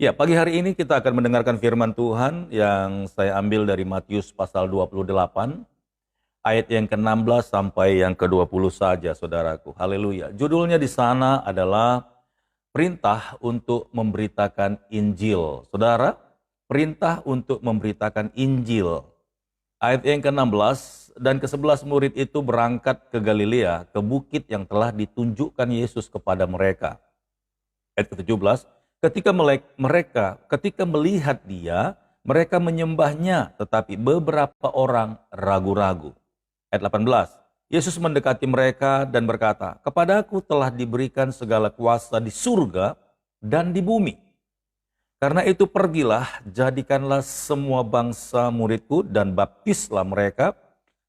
Ya, pagi hari ini kita akan mendengarkan firman Tuhan yang saya ambil dari Matius pasal 28, ayat yang ke-16 sampai yang ke-20 saja, saudaraku. Haleluya. Judulnya di sana adalah perintah untuk memberitakan Injil. Saudara, perintah untuk memberitakan Injil. Ayat yang ke-16, dan ke-11 murid itu berangkat ke Galilea, ke bukit yang telah ditunjukkan Yesus kepada mereka. Ayat ke-17, ketika melihat dia, mereka menyembahnya, tetapi beberapa orang ragu-ragu. Ayat 18, Yesus mendekati mereka dan berkata, "Kepadaku telah diberikan segala kuasa di surga dan di bumi. Karena itu pergilah, jadikanlah semua bangsa muridku dan baptislah mereka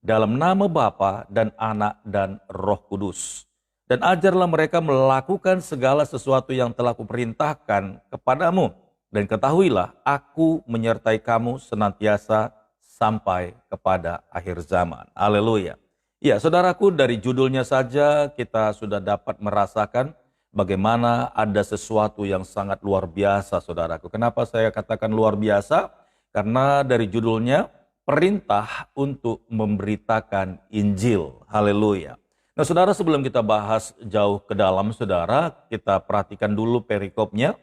dalam nama Bapa dan Anak dan Roh Kudus. Dan ajarlah mereka melakukan segala sesuatu yang telah kuperintahkan kepadamu. Dan ketahuilah, aku menyertai kamu senantiasa sampai kepada akhir zaman." Haleluya. Ya, saudaraku, dari judulnya saja kita sudah dapat merasakan bagaimana ada sesuatu yang sangat luar biasa, saudaraku. Kenapa saya katakan luar biasa? Karena dari judulnya, perintah untuk memberitakan Injil. Haleluya. Nah, saudara, sebelum kita bahas jauh ke dalam, saudara, kita perhatikan dulu perikopnya.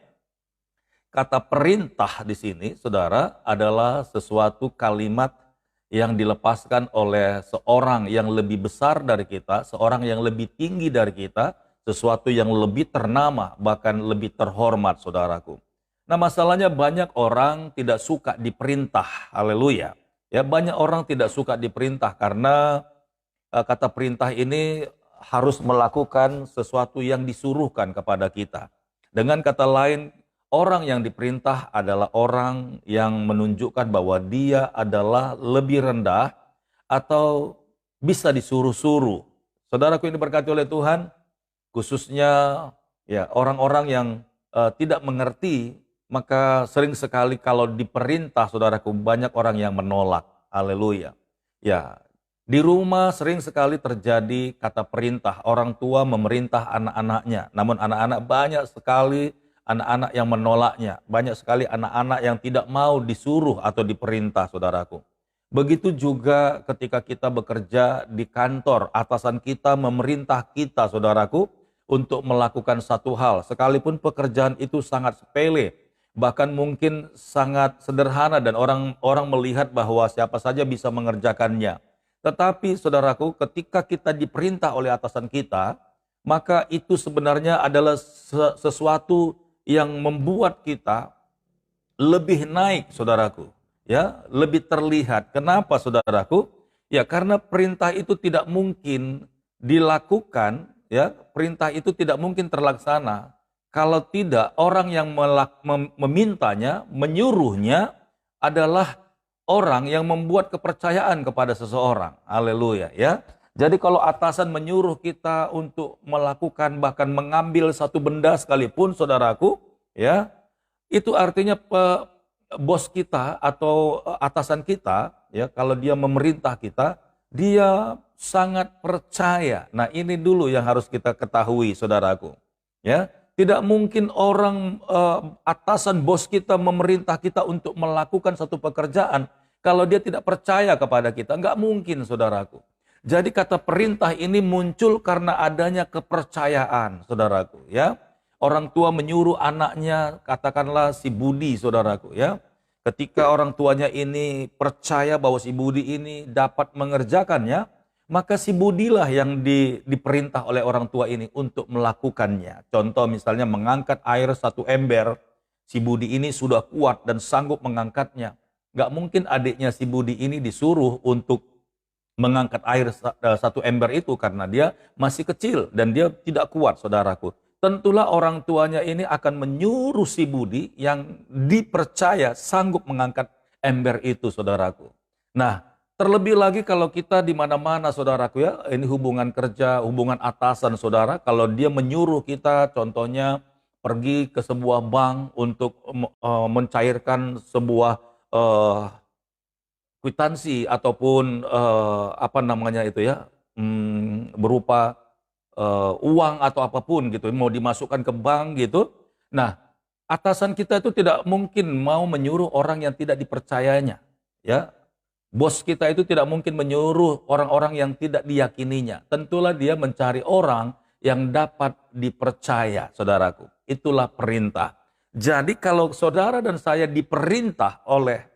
Kata perintah di sini, saudara, adalah sesuatu kalimat yang dilepaskan oleh seorang yang lebih besar dari kita, seorang yang lebih tinggi dari kita, sesuatu yang lebih ternama, bahkan lebih terhormat, saudaraku. Nah, masalahnya banyak orang tidak suka diperintah. Haleluya. Ya, banyak orang tidak suka diperintah karena kata perintah ini harus melakukan sesuatu yang disuruhkan kepada kita. Dengan kata lain, orang yang diperintah adalah orang yang menunjukkan bahwa dia adalah lebih rendah atau bisa disuruh-suruh. Saudaraku yang diberkati oleh Tuhan, khususnya ya orang-orang yang tidak mengerti, maka sering sekali kalau diperintah, saudaraku, banyak orang yang menolak. Haleluya. Ya, di rumah sering sekali terjadi kata perintah, orang tua memerintah anak-anaknya, namun anak-anak banyak sekali anak-anak yang menolaknya, banyak sekali anak-anak yang tidak mau disuruh atau diperintah, saudaraku. Begitu juga ketika kita bekerja di kantor, atasan kita memerintah kita, saudaraku, untuk melakukan satu hal, sekalipun pekerjaan itu sangat sepele, bahkan mungkin sangat sederhana dan orang melihat bahwa siapa saja bisa mengerjakannya. Tetapi saudaraku, ketika kita diperintah oleh atasan kita, maka itu sebenarnya adalah sesuatu yang membuat kita lebih naik, saudaraku. Ya, lebih terlihat. Kenapa, saudaraku? Ya, karena perintah itu tidak mungkin dilakukan, ya, perintah itu tidak mungkin terlaksana kalau tidak orang yang memintanya, menyuruhnya adalah orang yang membuat kepercayaan kepada seseorang. Haleluya, ya. Jadi kalau atasan menyuruh kita untuk melakukan bahkan mengambil satu benda sekalipun, saudaraku, ya, itu artinya bos kita atau atasan kita, ya, kalau dia memerintah kita, dia sangat percaya. Nah, ini dulu yang harus kita ketahui, saudaraku. Ya, tidak mungkin orang atasan bos kita memerintah kita untuk melakukan satu pekerjaan kalau dia tidak percaya kepada kita. Enggak mungkin, saudaraku. Jadi kata perintah ini muncul karena adanya kepercayaan, saudaraku, ya. Orang tua menyuruh anaknya, katakanlah si Budi, saudaraku, ya. Ketika orang tuanya ini percaya bahwa si Budi ini dapat mengerjakannya, maka si Budilah yang diperintah oleh orang tua ini untuk melakukannya. Contoh misalnya mengangkat air satu ember, si Budi ini sudah kuat dan sanggup mengangkatnya. Gak mungkin adiknya si Budi ini disuruh untuk mengangkat air satu ember itu karena dia masih kecil dan dia tidak kuat, saudaraku. Tentulah orang tuanya ini akan menyuruh si Budi yang dipercaya sanggup mengangkat ember itu, saudaraku. Nah, terlebih lagi kalau kita di mana-mana, saudaraku, ya, ini hubungan kerja, hubungan atasan, saudara, kalau dia menyuruh kita, contohnya pergi ke sebuah bank untuk mencairkan sebuah kwitansi ataupun apa namanya itu, ya, berupa uang atau apapun gitu, mau dimasukkan ke bank gitu. Nah, Atasan kita itu tidak mungkin mau menyuruh orang yang tidak dipercayanya. Ya, bos kita itu tidak mungkin menyuruh orang-orang yang tidak diyakininya. Tentulah dia mencari orang yang dapat dipercaya, saudaraku. Itulah perintah. Jadi kalau saudara dan saya diperintah oleh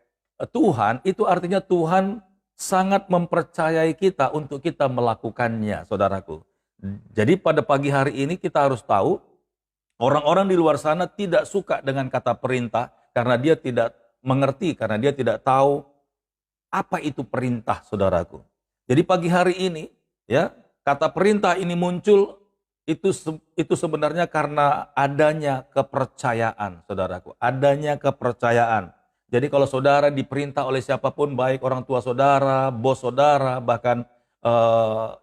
Tuhan, itu artinya Tuhan sangat mempercayai kita untuk kita melakukannya, saudaraku. Jadi pada pagi hari ini kita harus tahu, orang-orang di luar sana tidak suka dengan kata perintah karena dia tidak mengerti, karena dia tidak tahu apa itu perintah, saudaraku. Jadi pagi hari ini, ya, kata perintah ini muncul itu sebenarnya karena adanya kepercayaan, saudaraku. Adanya kepercayaan. Jadi kalau saudara diperintah oleh siapapun, baik orang tua saudara, bos saudara, bahkan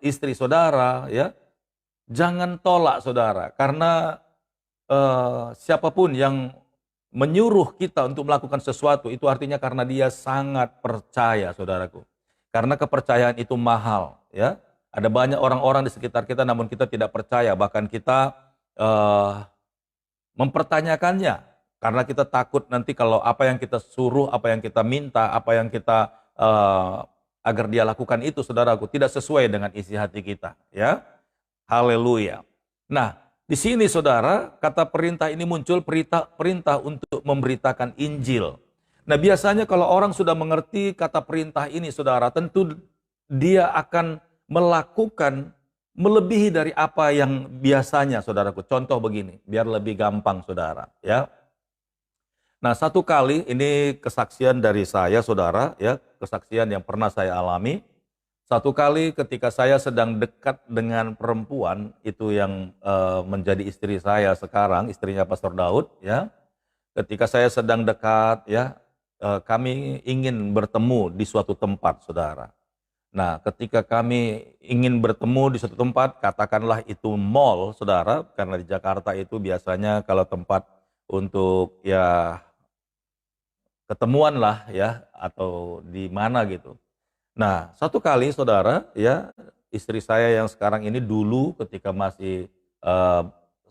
istri saudara, ya, jangan tolak, saudara, karena siapapun yang menyuruh kita untuk melakukan sesuatu, itu artinya karena dia sangat percaya, saudaraku. Karena kepercayaan itu mahal, ya. Ada banyak orang-orang di sekitar kita, namun kita tidak percaya, bahkan kita mempertanyakannya, karena kita takut nanti kalau apa yang kita suruh, apa yang kita minta, apa yang kita agar dia lakukan itu, saudaraku, tidak sesuai dengan isi hati kita, ya. Haleluya. Nah, di sini saudara, kata perintah ini muncul, perintah untuk memberitakan Injil. Nah, biasanya kalau orang sudah mengerti kata perintah ini, saudara, tentu dia akan melakukan melebihi dari apa yang biasanya, saudaraku. Contoh begini, biar lebih gampang, saudara, ya. Nah, satu kali, ini kesaksian dari saya, saudara, ya, kesaksian yang pernah saya alami. Satu kali ketika saya sedang dekat dengan perempuan, itu yang menjadi istri saya sekarang, istrinya Pastor Daud, ya. Ketika saya sedang dekat, ya, kami ingin bertemu di suatu tempat, saudara. Nah, ketika kami ingin bertemu di suatu tempat, katakanlah itu mall, saudara, karena di Jakarta itu biasanya kalau tempat untuk ya ketemuan lah, ya, atau di mana gitu. Nah, satu kali, saudara, ya, istri saya yang sekarang ini dulu ketika masih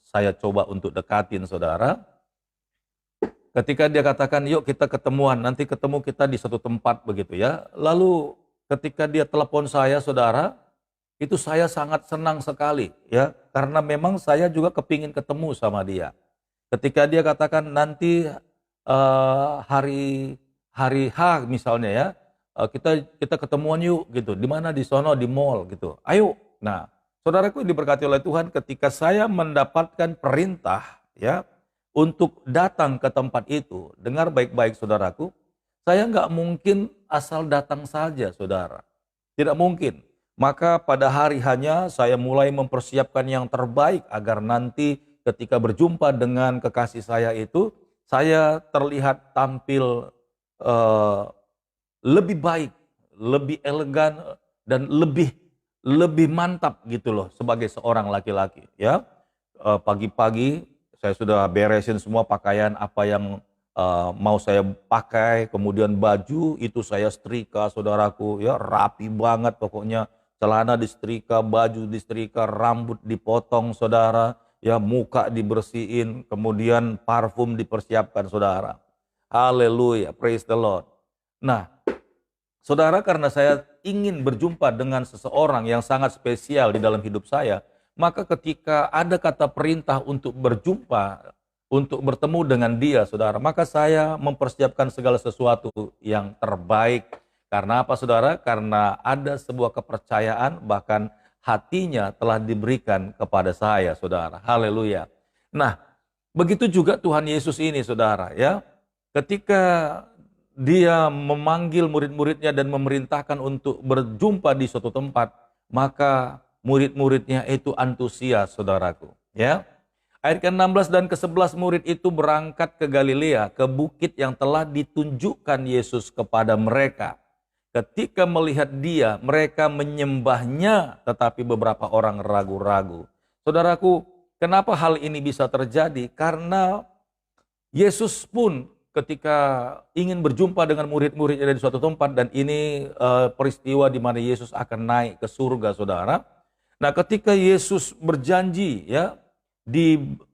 saya coba untuk dekatin, saudara, ketika dia katakan, yuk kita ketemuan, nanti ketemu kita di suatu tempat begitu, ya. Lalu ketika dia telepon saya, saudara, itu saya sangat senang sekali, ya, karena memang saya juga kepingin ketemu sama dia. Ketika dia katakan nanti hari H misalnya, ya, kita ketemuan yuk gitu. Di mana? Di sono, di mall gitu. Ayo. Nah, saudaraku yang diberkati oleh Tuhan, ketika saya mendapatkan perintah, ya, untuk datang ke tempat itu, dengar baik-baik, saudaraku, saya nggak mungkin asal datang saja, saudara. Tidak mungkin. Maka pada hari hanya saya mulai mempersiapkan yang terbaik agar nanti ketika berjumpa dengan kekasih saya itu, saya terlihat tampil lebih baik, lebih elegan, dan lebih mantap gitu loh sebagai seorang laki-laki, ya. Pagi-pagi saya sudah beresin semua pakaian apa yang mau saya pakai, kemudian baju itu saya setrika, saudaraku, ya, rapi banget pokoknya, celana disetrika, baju disetrika, rambut dipotong, saudara, ya, muka dibersihin, kemudian parfum dipersiapkan, saudara. Haleluya, praise the Lord. Nah, saudara, karena saya ingin berjumpa dengan seseorang yang sangat spesial di dalam hidup saya, maka ketika ada kata perintah untuk berjumpa, untuk bertemu dengan dia, saudara, maka saya mempersiapkan segala sesuatu yang terbaik. Karena apa, saudara? Karena ada sebuah kepercayaan, bahkan hatinya telah diberikan kepada saya, saudara. Haleluya. Nah, begitu juga Tuhan Yesus ini, saudara, ya. Ketika dia memanggil murid-muridnya dan memerintahkan untuk berjumpa di suatu tempat, maka murid-muridnya itu antusias, saudaraku, ya. Ayat ke-16 dan ke-11, murid itu berangkat ke Galilea, ke bukit yang telah ditunjukkan Yesus kepada mereka. Ketika melihat dia, mereka menyembahnya, tetapi beberapa orang ragu-ragu. Saudaraku, kenapa hal ini bisa terjadi? Karena Yesus pun ketika ingin berjumpa dengan murid-muridnya di suatu tempat, dan ini peristiwa di mana Yesus akan naik ke surga, saudara. Nah, ketika Yesus berjanji, ya,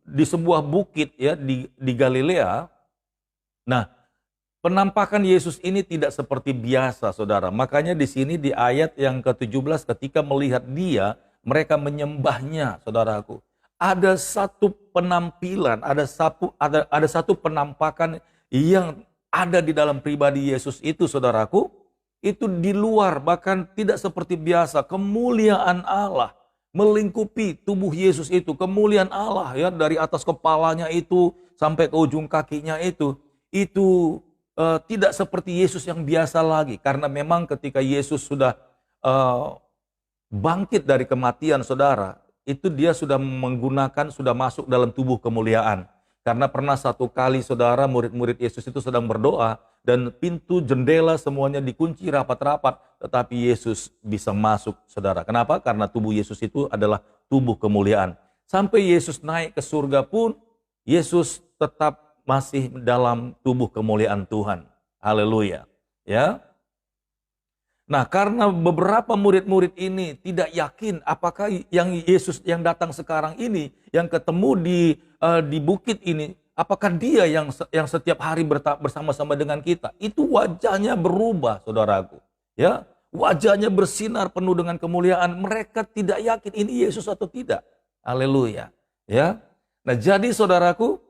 di sebuah bukit ya di Galilea. Nah, penampakan Yesus ini tidak seperti biasa, saudara. Makanya di sini di ayat yang ke-17 ketika melihat dia, mereka menyembahnya, saudaraku. Ada satu penampilan, ada satu penampakan yang ada di dalam pribadi Yesus itu, saudaraku. Itu di luar, bahkan tidak seperti biasa. Kemuliaan Allah melingkupi tubuh Yesus itu. Kemuliaan Allah ya dari atas kepalanya itu sampai ke ujung kakinya itu tidak seperti Yesus yang biasa lagi, karena memang ketika Yesus sudah bangkit dari kematian, saudara, itu dia sudah sudah masuk dalam tubuh kemuliaan. Karena pernah satu kali, saudara, murid-murid Yesus itu sedang berdoa dan pintu jendela semuanya dikunci rapat-rapat, tetapi Yesus bisa masuk, saudara. Kenapa? Karena tubuh Yesus itu adalah tubuh kemuliaan. Sampai Yesus naik ke surga pun, Yesus tetap masih dalam tubuh kemuliaan Tuhan. Haleluya. Ya. Nah, karena beberapa murid-murid ini tidak yakin apakah yang Yesus yang datang sekarang ini, yang ketemu di bukit ini, apakah dia yang setiap hari bersama-sama dengan kita? Itu wajahnya berubah, saudaraku. Ya, wajahnya bersinar penuh dengan kemuliaan. Mereka tidak yakin ini Yesus atau tidak. Haleluya. Ya. Nah, jadi saudaraku,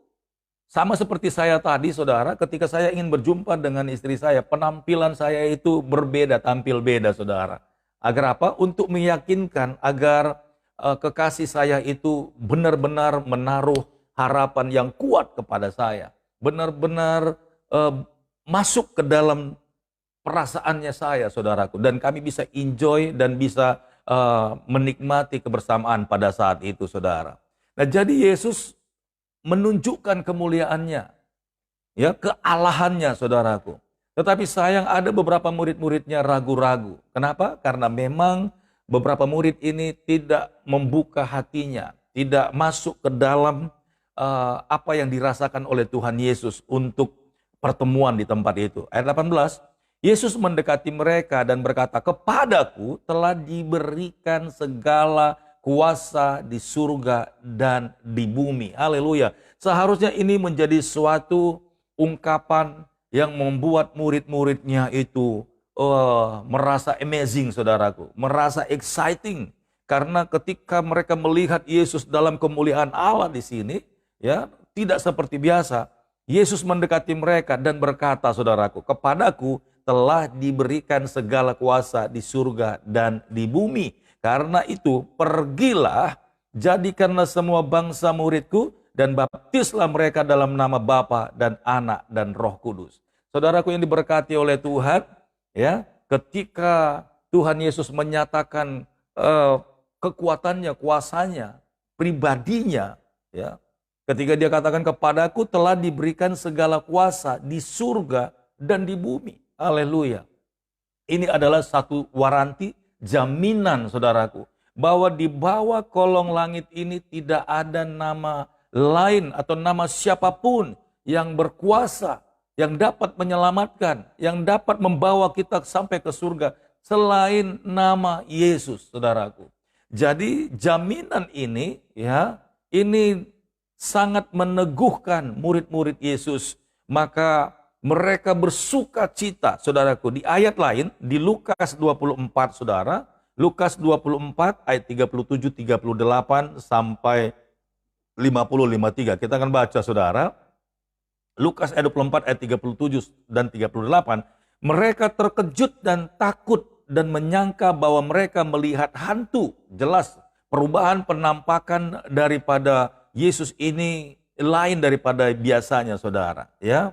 sama seperti saya tadi, saudara, ketika saya ingin berjumpa dengan istri saya, penampilan saya itu berbeda, tampil beda, saudara. Agar apa? Untuk meyakinkan agar kekasih saya itu benar-benar menaruh harapan yang kuat kepada saya. Benar-benar masuk ke dalam perasaannya saya, saudaraku. Dan kami bisa enjoy dan bisa menikmati kebersamaan pada saat itu, saudara. Nah, jadi Yesus menunjukkan kemuliaannya, ya, kealahannya, saudaraku. Tetapi sayang ada beberapa murid-muridnya ragu-ragu. Kenapa? Karena memang beberapa murid ini tidak membuka hatinya, tidak masuk ke dalam apa yang dirasakan oleh Tuhan Yesus untuk pertemuan di tempat itu. Ayat 18, Yesus mendekati mereka dan berkata, "Kepadaku telah diberikan segala kuasa di surga dan di bumi." Haleluya. Seharusnya ini menjadi suatu ungkapan yang membuat murid-muridnya itu merasa amazing, saudaraku. Merasa exciting. Karena ketika mereka melihat Yesus dalam kemuliaan Allah di sini, ya, tidak seperti biasa. Yesus mendekati mereka dan berkata, saudaraku, "Kepadaku telah diberikan segala kuasa di surga dan di bumi. Karena itu, pergilah, jadikanlah semua bangsa muridku, dan baptislah mereka dalam nama Bapa dan Anak dan Roh Kudus." Saudaraku yang diberkati oleh Tuhan, ya, ketika Tuhan Yesus menyatakan kekuatannya, kuasanya, pribadinya, ya, ketika dia katakan, "Kepadaku telah diberikan segala kuasa di surga dan di bumi." Haleluya. Ini adalah satu waranti, jaminan, saudaraku, bahwa di bawah kolong langit ini tidak ada nama lain atau nama siapapun yang berkuasa, yang dapat menyelamatkan, yang dapat membawa kita sampai ke surga selain nama Yesus, saudaraku. Jadi jaminan ini, ya, ini sangat meneguhkan murid-murid Yesus. Maka mereka bersuka cita, saudaraku. Di ayat lain, di Lukas 24, saudara, Lukas 24 ayat 37, 38 sampai 50, 53. Kita akan baca, saudara. Lukas ayat 24 ayat 37 dan 38. Mereka terkejut dan takut dan menyangka bahwa mereka melihat hantu. Jelas perubahan penampakan daripada Yesus ini lain daripada biasanya, saudara. Ya.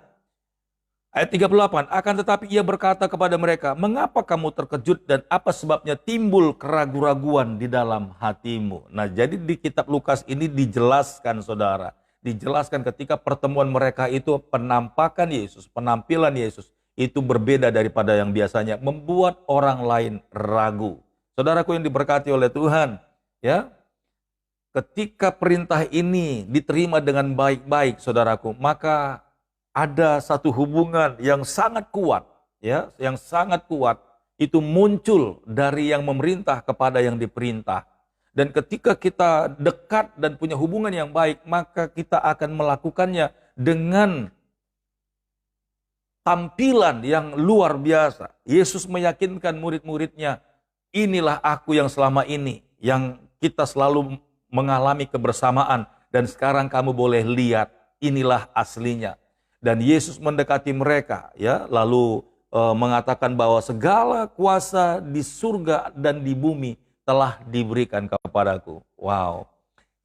Ayat 38, akan tetapi ia berkata kepada mereka, "Mengapa kamu terkejut dan apa sebabnya timbul keraguan-raguan di dalam hatimu?" Nah, jadi di kitab Lukas ini dijelaskan, saudara. Dijelaskan ketika pertemuan mereka itu penampakan Yesus, penampilan Yesus itu berbeda daripada yang biasanya, membuat orang lain ragu. Saudaraku yang diberkati oleh Tuhan, ya. Ketika perintah ini diterima dengan baik-baik, saudaraku, maka ada satu hubungan yang sangat kuat, ya, yang sangat kuat itu muncul dari yang memerintah kepada yang diperintah. Dan ketika kita dekat dan punya hubungan yang baik, maka kita akan melakukannya dengan tampilan yang luar biasa. Yesus meyakinkan murid-muridnya, inilah aku yang selama ini, yang kita selalu mengalami kebersamaan. Dan sekarang kamu boleh lihat, inilah aslinya. Dan Yesus mendekati mereka, ya, lalu mengatakan bahwa segala kuasa di surga dan di bumi telah diberikan kepadaku. Wow.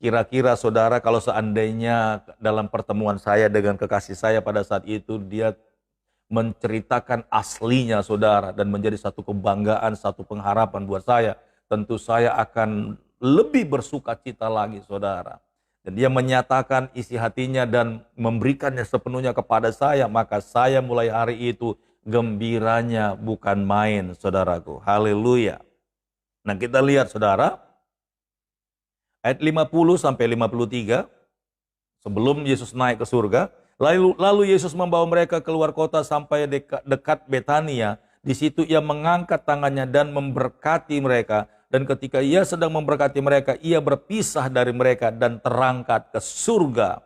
Kira-kira saudara, kalau seandainya dalam pertemuan saya dengan kekasih saya pada saat itu, dia menceritakan aslinya saudara, dan menjadi satu kebanggaan, satu pengharapan buat saya, tentu saya akan lebih bersuka cita lagi saudara. Dan dia menyatakan isi hatinya dan memberikannya sepenuhnya kepada saya, maka saya mulai hari itu gembiranya bukan main saudaraku. Haleluya. Nah, kita lihat saudara, ayat 50 sampai 53, sebelum Yesus naik ke surga, lalu Yesus membawa mereka keluar kota sampai dekat Betania. Di situ ia mengangkat tangannya dan memberkati mereka. Dan ketika ia sedang memberkati mereka, ia berpisah dari mereka dan terangkat ke surga.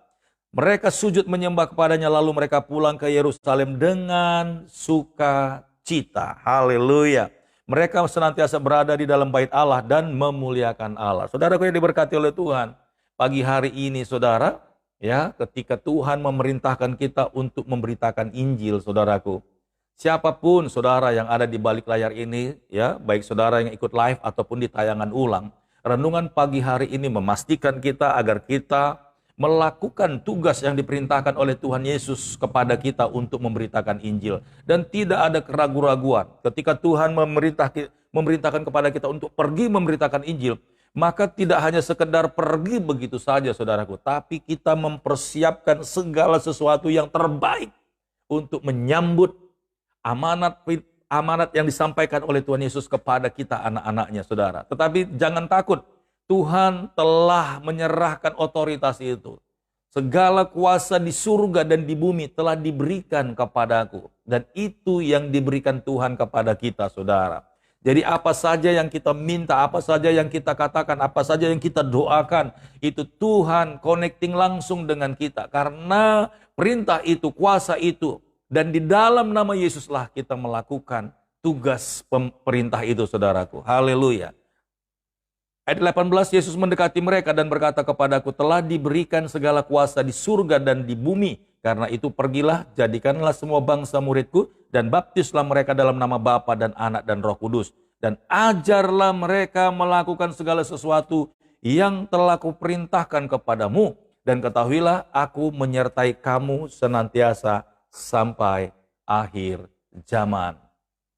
Mereka sujud menyembah kepadanya, lalu mereka pulang ke Yerusalem dengan sukacita. Haleluya. Mereka senantiasa berada di dalam bait Allah dan memuliakan Allah. Saudaraku yang diberkati oleh Tuhan, pagi hari ini saudara, ya, ketika Tuhan memerintahkan kita untuk memberitakan Injil, saudaraku, siapapun saudara yang ada di balik layar ini, ya, baik saudara yang ikut live ataupun di tayangan ulang, renungan pagi hari ini memastikan kita agar kita melakukan tugas yang diperintahkan oleh Tuhan Yesus kepada kita untuk memberitakan Injil. Dan tidak ada keraguan-raguan. Ketika Tuhan memerintahkan kepada kita untuk pergi memberitakan Injil, maka tidak hanya sekedar pergi begitu saja saudaraku, tapi kita mempersiapkan segala sesuatu yang terbaik untuk menyambut amanat yang disampaikan oleh Tuhan Yesus kepada kita anak-anaknya saudara. Tetapi jangan takut, Tuhan telah menyerahkan otoritas itu. Segala kuasa di surga dan di bumi telah diberikan kepadaku. Dan itu yang diberikan Tuhan kepada kita saudara. Jadi apa saja yang kita minta, apa saja yang kita katakan, apa saja yang kita doakan, itu Tuhan connecting langsung dengan kita. Karena perintah itu, kuasa itu, dan di dalam nama Yesuslah kita melakukan tugas perintah itu saudaraku. Haleluya. Ayat 18, Yesus mendekati mereka dan berkata kepadaku, telah diberikan segala kuasa di surga dan di bumi. Karena itu pergilah, jadikanlah semua bangsa muridku, dan baptislah mereka dalam nama Bapa dan Anak dan Roh Kudus. Dan ajarlah mereka melakukan segala sesuatu yang telah kuperintahkan kepadamu. Dan ketahuilah, aku menyertai kamu senantiasa sampai akhir zaman.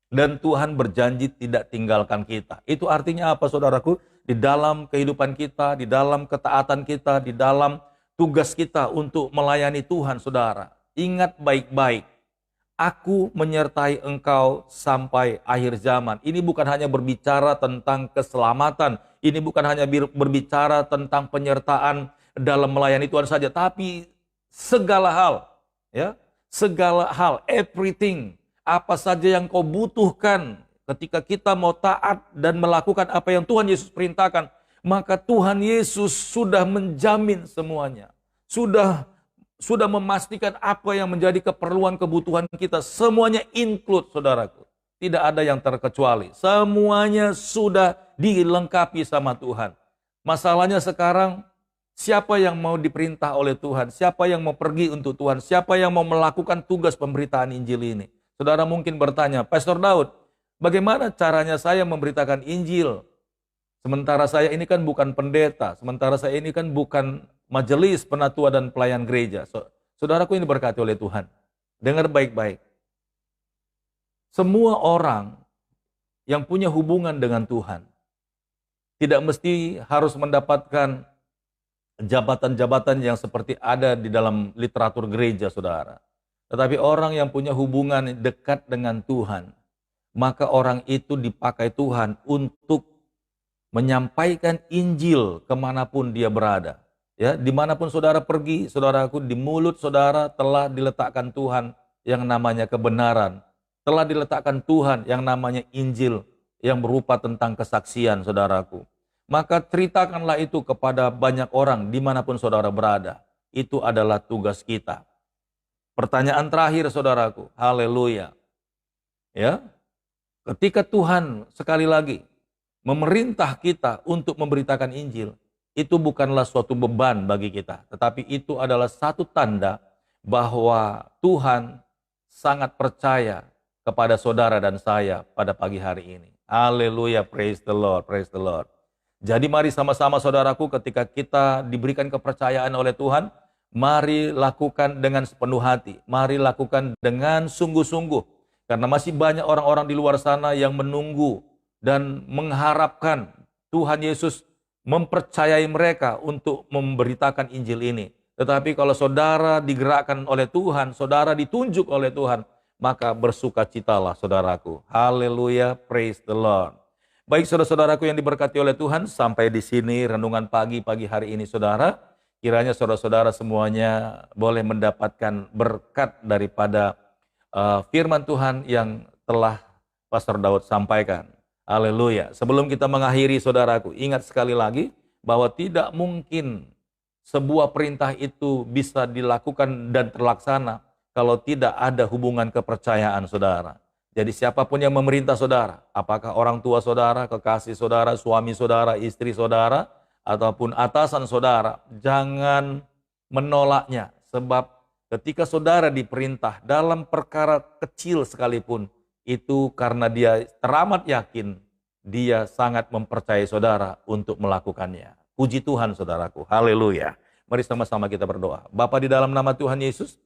Dan Tuhan berjanji tidak tinggalkan kita. Itu artinya apa saudaraku? Di dalam kehidupan kita, di dalam ketaatan kita, di dalam tugas kita untuk melayani Tuhan saudara. Ingat baik-baik, aku menyertai engkau sampai akhir zaman. Ini bukan hanya berbicara tentang keselamatan, ini bukan hanya berbicara tentang penyertaan dalam melayani Tuhan saja, tapi segala hal, ya, segala hal, everything, apa saja yang kau butuhkan. Ketika kita mau taat dan melakukan apa yang Tuhan Yesus perintahkan, maka Tuhan Yesus sudah menjamin semuanya. Sudah memastikan apa yang menjadi keperluan kebutuhan kita. Semuanya include saudaraku. Tidak ada yang terkecuali. Semuanya sudah dilengkapi sama Tuhan. Masalahnya sekarang, siapa yang mau diperintah oleh Tuhan? Siapa yang mau pergi untuk Tuhan? Siapa yang mau melakukan tugas pemberitaan Injil ini? Saudara mungkin bertanya, Pastor Daud, bagaimana caranya saya memberitakan Injil? Sementara saya ini kan bukan pendeta, sementara saya ini kan bukan majelis penatua dan pelayan gereja. Saudaraku ini berkati oleh Tuhan. Dengar baik-baik. Semua orang yang punya hubungan dengan Tuhan tidak mesti harus mendapatkan jabatan-jabatan yang seperti ada di dalam literatur gereja, saudara. Tetapi orang yang punya hubungan dekat dengan Tuhan, maka orang itu dipakai Tuhan untuk menyampaikan Injil kemanapun dia berada. Ya, dimanapun saudara pergi, saudaraku, di mulut saudara telah diletakkan Tuhan yang namanya kebenaran. Telah diletakkan Tuhan yang namanya Injil yang berupa tentang kesaksian, saudaraku. maka ceritakanlah itu kepada banyak orang dimanapun saudara berada. Itu adalah tugas kita. Pertanyaan terakhir saudaraku, haleluya. Ya, ketika Tuhan sekali lagi memerintah kita untuk memberitakan Injil, itu bukanlah suatu beban bagi kita, tetapi itu adalah satu tanda bahwa Tuhan sangat percaya kepada saudara dan saya pada pagi hari ini. Haleluya, praise the Lord, praise the Lord. Jadi mari sama-sama saudaraku, ketika kita diberikan kepercayaan oleh Tuhan, mari lakukan dengan sepenuh hati, mari lakukan dengan sungguh-sungguh. Karena masih banyak orang-orang di luar sana yang menunggu dan mengharapkan Tuhan Yesus mempercayai mereka untuk memberitakan Injil ini. Tetapi kalau saudara digerakkan oleh Tuhan, saudara ditunjuk oleh Tuhan, maka bersukacitalah saudaraku. Haleluya, praise the Lord. Baik saudara-saudaraku yang diberkati oleh Tuhan, sampai di sini renungan pagi hari ini saudara. Kiranya saudara-saudara semuanya boleh mendapatkan berkat daripada firman Tuhan yang telah Pastor Daud sampaikan. Haleluya. Sebelum kita mengakhiri saudaraku, ingat sekali lagi bahwa tidak mungkin sebuah perintah itu bisa dilakukan dan terlaksana kalau tidak ada hubungan kepercayaan saudara. Jadi siapapun yang memerintah saudara, apakah orang tua saudara, kekasih saudara, suami saudara, istri saudara, ataupun atasan saudara, jangan menolaknya. Sebab ketika saudara diperintah dalam perkara kecil sekalipun, itu karena dia teramat yakin, dia sangat mempercayai saudara untuk melakukannya. Puji Tuhan saudaraku, haleluya. Mari sama-sama kita berdoa. Bapa, di dalam nama Tuhan Yesus,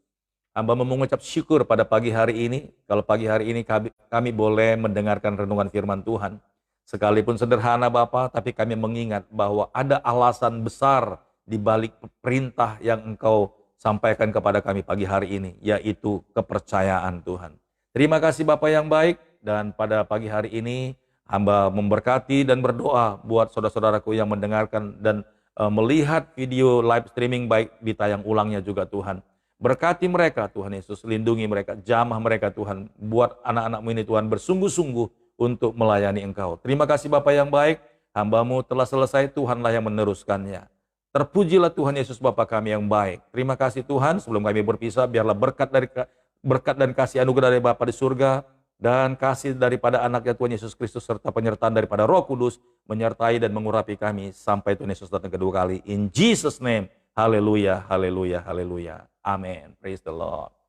hamba mengucap syukur pada pagi hari ini. Kalau pagi hari ini kami boleh mendengarkan renungan firman Tuhan. Sekalipun sederhana Bapa, tapi kami mengingat bahwa ada alasan besar di balik perintah yang Engkau sampaikan kepada kami pagi hari ini, yaitu kepercayaan Tuhan. Terima kasih Bapa yang baik, dan pada pagi hari ini hamba memberkati dan berdoa buat saudara-saudaraku yang mendengarkan dan melihat video live streaming baik di tayang ulangnya juga Tuhan. Berkati mereka Tuhan Yesus, lindungi mereka, jamah mereka Tuhan, buat anak-anak-Mu ini Tuhan bersungguh-sungguh untuk melayani Engkau. Terima kasih Bapa yang baik, hamba-Mu telah selesai, Tuhanlah yang meneruskannya. Terpujilah Tuhan Yesus Bapa kami yang baik. Terima kasih Tuhan, sebelum kami berpisah, biarlah berkat dan kasih anugerah dari Bapa di surga, dan kasih daripada anaknya Tuhan Yesus Kristus, serta penyertaan daripada Roh Kudus, menyertai dan mengurapi kami sampai Tuhan Yesus datang kedua kali. In Jesus' name, haleluya, haleluya, haleluya. Amen. Praise the Lord.